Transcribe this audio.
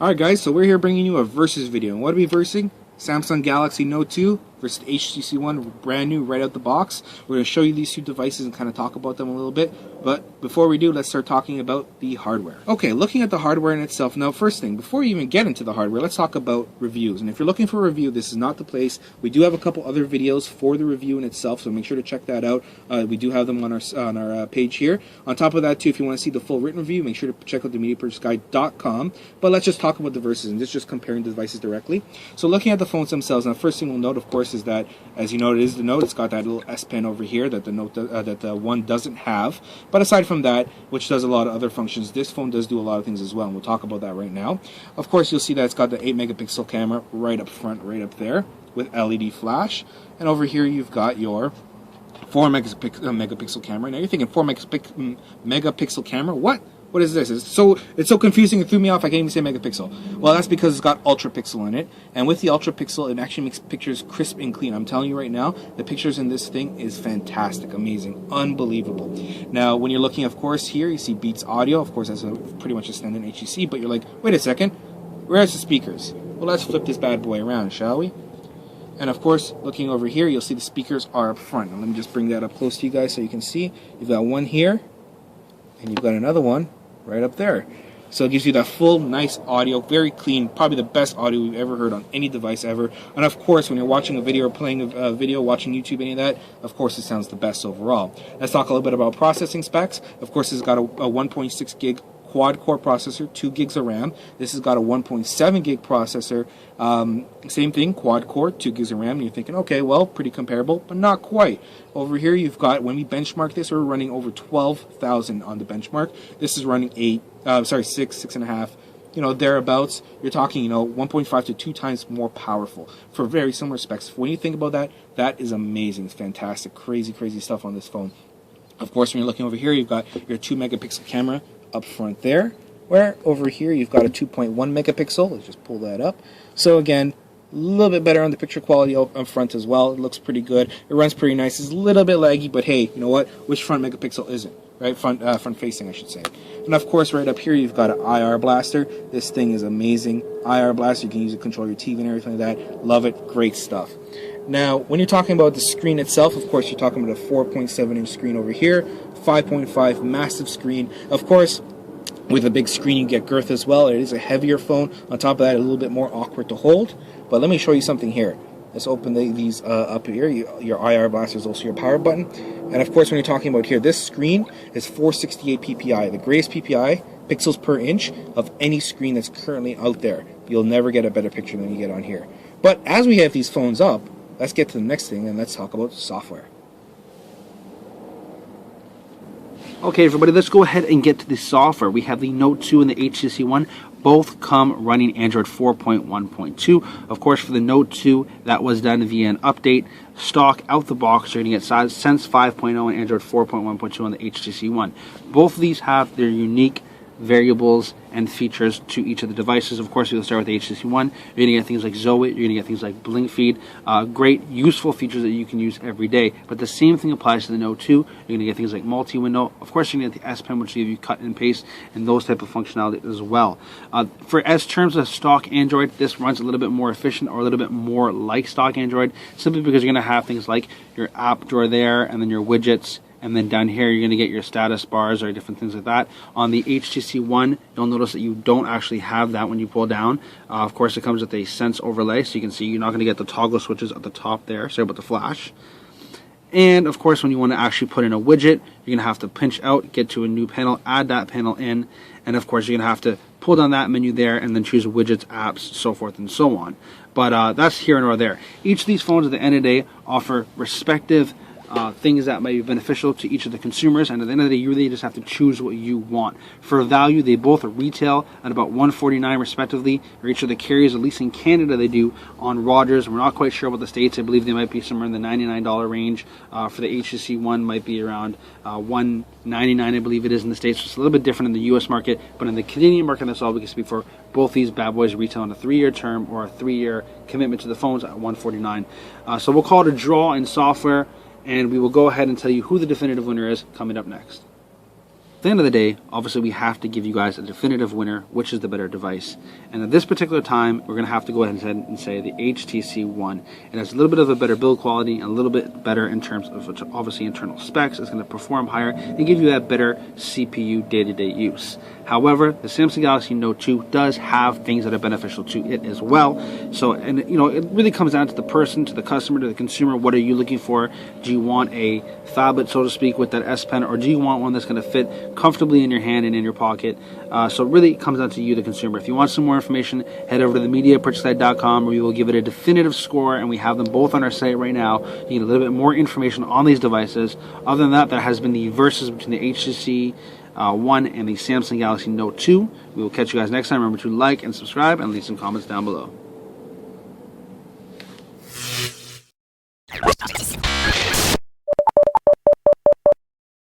Alright guys, so we're here bringing you a versus video. And what are we versing? Samsung Galaxy Note 2 versus HTC One, brand new right out the box. We're going to show you these two devices and kind of talk about them a little bit. But before we do, let's start talking about the hardware. Okay, looking at the hardware in itself. Now, first thing, before we even get into the hardware, let's talk about reviews. And if you're looking for a review, this is not the place. We do have a couple other videos for the review in itself, so make sure to check that out. We do have them on our page here. On top of that, too, if you want to see the full written review, make sure to check out the MediaPurchaseGuide.com. But let's just talk about the versus, and this is just comparing the devices directly. So looking at the phones themselves, now first thing we'll note, of course, is that, as you know, it is the Note. It's got that little S Pen over here that the Note that the One doesn't have. But aside from that, which does a lot of other functions, this phone does do a lot of things as well, and we'll talk about that right now. Of course, you'll see that it's got the 8-megapixel camera right up front, right up there, with LED flash. And over here, you've got your 4-megapixel camera. Now you're thinking 4-megapixel camera? What? What is this? It's so confusing. It threw me off. I can't even say megapixel. Well, that's because it's got ultra pixel in it, and with the ultra pixel, it actually makes pictures crisp and clean. I'm telling you right now, the pictures in this thing is fantastic, amazing, unbelievable. Now, when you're looking, of course, here you see Beats Audio. Of course, that's pretty much a standard HTC. But you're like, wait a second, where's the speakers? Well, let's flip this bad boy around, shall we? And of course, looking over here, you'll see the speakers are up front. Now, let me just bring that up close to you guys so you can see. You've got one here, and you've got another one right up there. So it gives you that full, nice audio, very clean, probably the best audio we've ever heard on any device ever. And of course, when you're watching a video or playing a video, watching YouTube, any of that, of course it sounds the best overall. Let's talk a little bit about processing specs. Of course, it's got a 1.6 gig quad-core processor, 2 gigs of RAM. This has got a 1.7 gig processor. Same thing, quad-core, 2 gigs of RAM. And you're thinking, okay, well, pretty comparable, but not quite. Over here, you've got, when we benchmark this, we're running over 12,000 on the benchmark. This is running 6.5, thereabouts. You're talking, 1.5 to 2 times more powerful for very similar specs. When you think about that, that is amazing. It's fantastic, crazy, crazy stuff on this phone. Of course, when you're looking over here, you've got your 2-megapixel camera up front there, where over here you've got a 2.1 megapixel. Let's just pull that up. So again, a little bit better on the picture quality up front as well. It looks pretty good. It runs pretty nice. It's a little bit laggy, but hey, you know what? Which front megapixel isn't? Right? Front facing, I should say. And of course, right up here, you've got an IR blaster. This thing is amazing. IR blaster, you can use it to control your TV and everything like that. Love it. Great stuff. Now, when you're talking about the screen itself, of course, you're talking about a 4.7-inch screen over here, 5.5 massive screen. Of course, with a big screen, you get girth as well. It is a heavier phone. On top of that, a little bit more awkward to hold. But let me show you something here. Let's open these up here. Your IR blaster is also your power button. And of course, when you're talking about here, this screen is 468 ppi, the greatest ppi, pixels per inch, of any screen that's currently out there. You'll never get a better picture than you get on here. But as we have these phones up, let's get to the next thing, and let's talk about software. Okay, everybody, let's go ahead and get to the software. We have the Note 2 and the HTC One. Both come running Android 4.1.2. Of course, for the Note 2, that was done via an update. Stock out the box, you're going to get Sense 5.0 and Android 4.1.2 on the HTC One. Both of these have their unique variables and features to each of the devices. Of course, we'll start with the HTC One. You're going to get things like Zoe, you're going to get things like Blink Feed, great, useful features that you can use every day. But the same thing applies to the Note 2. You're going to get things like multi-window. Of course, you're going to get the S Pen, which will give you cut and paste and those type of functionality as well. As terms of stock Android, this runs a little bit more efficient or a little bit more like stock Android, simply because you're going to have things like your app drawer there and then your widgets. And then down here, you're going to get your status bars or different things like that. On the HTC One, you'll notice that you don't actually have that when you pull down. Of course, it comes with a Sense overlay, so you can see you're not going to get the toggle switches at the top there. Sorry about the flash. And of course, when you want to actually put in a widget, you're going to have to pinch out, get to a new panel, add that panel in. And of course, you're going to have to pull down that menu there and then choose widgets, apps, so forth and so on. But that's here and there. Each of these phones at the end of the day offer respective things that may be beneficial to each of the consumers, and at the end of the day, you really just have to choose what you want. For value, they both retail at about $149 respectively, for each of the carriers, at least in Canada they do. On Rogers, we're not quite sure about the States. I believe they might be somewhere in the $99 range. For the HTC One, might be around $199, I believe it is in the States. It's a little bit different in the US market, but in the Canadian market, that's all we can speak for. Both these bad boys retail on a 3-year term or a 3-year commitment to the phones at $149. So we'll call it a draw in software, and we will go ahead and tell you who the definitive winner is coming up next. At the end of the day, obviously we have to give you guys a definitive winner, which is the better device. And at this particular time, we're going to have to go ahead and say the HTC One. It has a little bit of a better build quality and a little bit better in terms of obviously internal specs. It's going to perform higher and give you that better CPU day-to-day use. However, the Samsung Galaxy Note 2 does have things that are beneficial to it as well. So, and you know, it really comes down to the person, to the customer, to the consumer. What are you looking for? Do you want a phablet, so to speak, with that S Pen, or do you want one that's going to fit comfortably in your hand and in your pocket? So it really comes down to you, the consumer. If you want some more information, head over to themediapurchaseguide.com, where we will give it a definitive score, and we have them both on our site right now. You get a little bit more information on these devices. Other than that, there has been the versus between the HTC One and the Samsung Galaxy Note 2. We will catch you guys next time. Remember to like and subscribe and leave some comments down below.